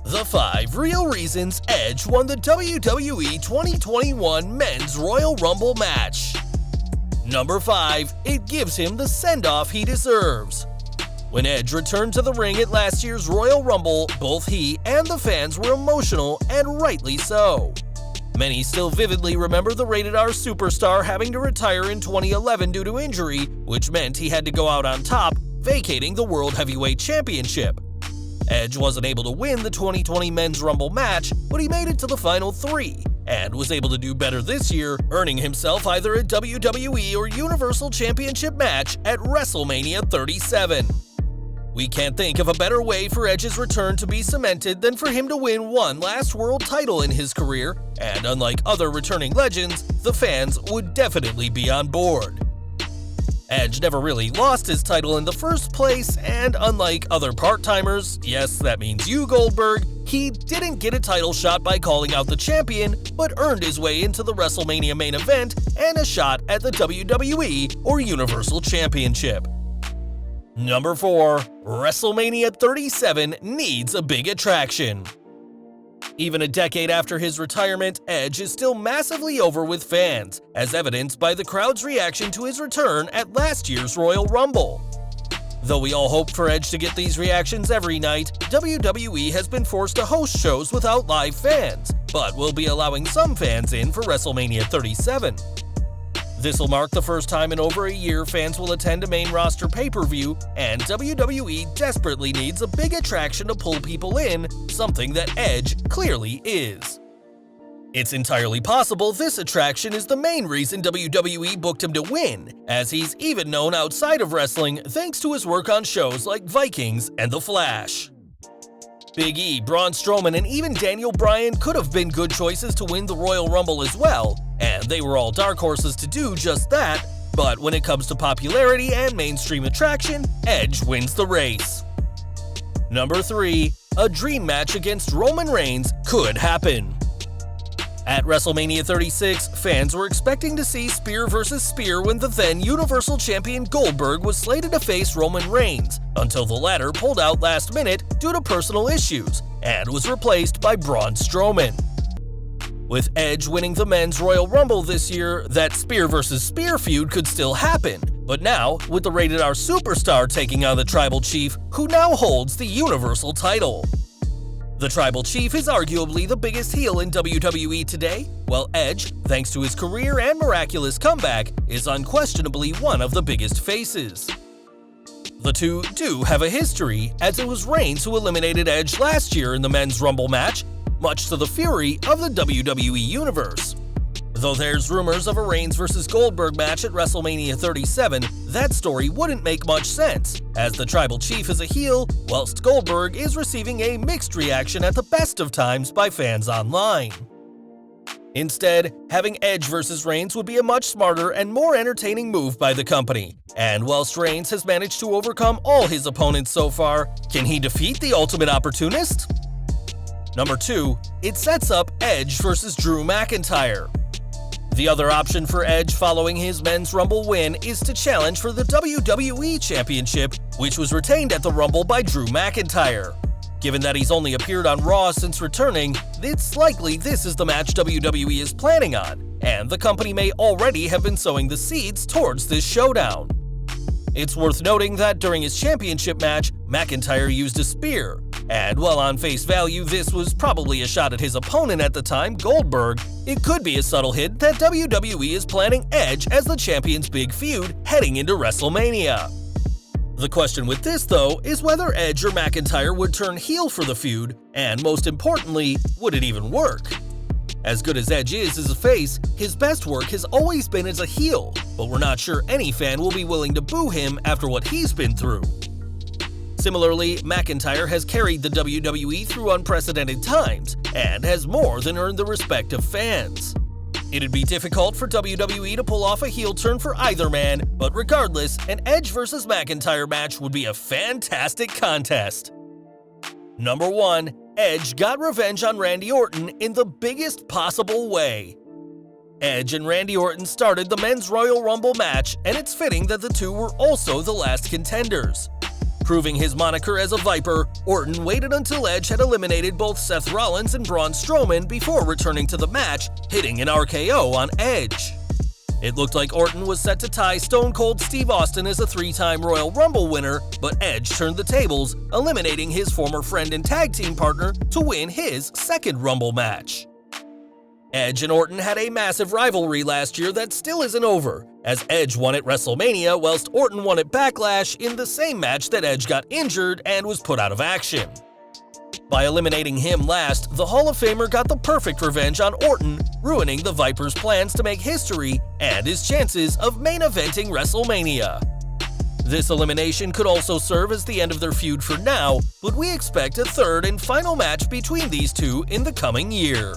The 5 real reasons Edge won the WWE 2021 Men's Royal Rumble match. Number 5. It gives him the send-off he deserves. When Edge returned to the ring at last year's Royal Rumble, both he and the fans were emotional, and rightly so. Many still vividly remember the Rated R superstar having to retire in 2011 due to injury, which meant he had to go out on top, vacating the World Heavyweight Championship. Edge wasn't able to win the 2020 Men's Rumble match, but he made it to the final 3, and was able to do better this year, earning himself either a WWE or Universal Championship match at Wrestlemania 37. We can't think of a better way for Edge's return to be cemented than for him to win one last world title in his career, and unlike other returning legends, the fans would definitely be on board. Edge never really lost his title in the first place, and unlike other part-timers, yes, that means you, Goldberg, he didn't get a title shot by calling out the champion, but earned his way into the WrestleMania main event and a shot at the WWE or Universal Championship. Number 4. WrestleMania 37 needs a big attraction. Even a decade after his retirement, Edge is still massively over with fans, as evidenced by the crowd's reaction to his return at last year's Royal Rumble. Though we all hoped for Edge to get these reactions every night, WWE has been forced to host shows without live fans, but will be allowing some fans in for WrestleMania 37. This will mark the first time in over a year fans will attend a main roster pay-per-view, and WWE desperately needs a big attraction to pull people in, something that Edge clearly is. It's entirely possible this attraction is the main reason WWE booked him to win, as he's even known outside of wrestling thanks to his work on shows like Vikings and The Flash. Big E, Braun Strowman, and even Daniel Bryan could have been good choices to win the Royal Rumble as well, and they were all dark horses to do just that, but when it comes to popularity and mainstream attraction, Edge wins the race. Number 3. A dream match against Roman Reigns could happen. At WrestleMania 36, fans were expecting to see spear versus spear when the then Universal Champion Goldberg was slated to face Roman Reigns, until the latter pulled out last minute due to personal issues, and was replaced by Braun Strowman. With Edge winning the Men's Royal Rumble this year, that spear versus spear feud could still happen, but now, with the Rated R superstar taking on the Tribal Chief, who now holds the Universal title. The Tribal Chief is arguably the biggest heel in WWE today, while Edge, thanks to his career and miraculous comeback, is unquestionably one of the biggest faces. The two do have a history, as it was Reigns who eliminated Edge last year in the Men's Rumble match, much to the fury of the WWE Universe. Though there's rumors of a Reigns vs. Goldberg match at WrestleMania 37, that story wouldn't make much sense, as the Tribal Chief is a heel, whilst Goldberg is receiving a mixed reaction at the best of times by fans online. Instead, having Edge vs. Reigns would be a much smarter and more entertaining move by the company, and whilst Reigns has managed to overcome all his opponents so far, can he defeat the Ultimate Opportunist? Number 2. It sets up Edge vs. Drew McIntyre. The other option for Edge following his Men's Rumble win is to challenge for the WWE Championship, which was retained at the Rumble by Drew McIntyre. Given that he's only appeared on Raw since returning, it's likely this is the match WWE is planning on, and the company may already have been sowing the seeds towards this showdown. It's worth noting that during his championship match, McIntyre used a spear, and while on face value this was probably a shot at his opponent at the time, Goldberg, it could be a subtle hint that WWE is planning Edge as the champion's big feud heading into WrestleMania. The question with this, though, is whether Edge or McIntyre would turn heel for the feud, and most importantly, would it even work? As good as Edge is as a face, his best work has always been as a heel, but we're not sure any fan will be willing to boo him after what he's been through. Similarly, McIntyre has carried the WWE through unprecedented times, and has more than earned the respect of fans. It'd be difficult for WWE to pull off a heel turn for either man, but regardless, an Edge vs. McIntyre match would be a fantastic contest. Number 1. Edge got revenge on Randy Orton in the biggest possible way. Edge and Randy Orton started the Men's Royal Rumble match, and it's fitting that the two were also the last contenders. Proving his moniker as a Viper, Orton waited until Edge had eliminated both Seth Rollins and Braun Strowman before returning to the match, hitting an RKO on Edge. It looked like Orton was set to tie Stone Cold Steve Austin as a 3-time Royal Rumble winner, but Edge turned the tables, eliminating his former friend and tag team partner to win his second Rumble match. Edge and Orton had a massive rivalry last year that still isn't over, as Edge won at WrestleMania whilst Orton won at Backlash in the same match that Edge got injured and was put out of action. By eliminating him last, the Hall of Famer got the perfect revenge on Orton, ruining the Viper's plans to make history and his chances of main eventing WrestleMania. This elimination could also serve as the end of their feud for now, but we expect a third and final match between these two in the coming year.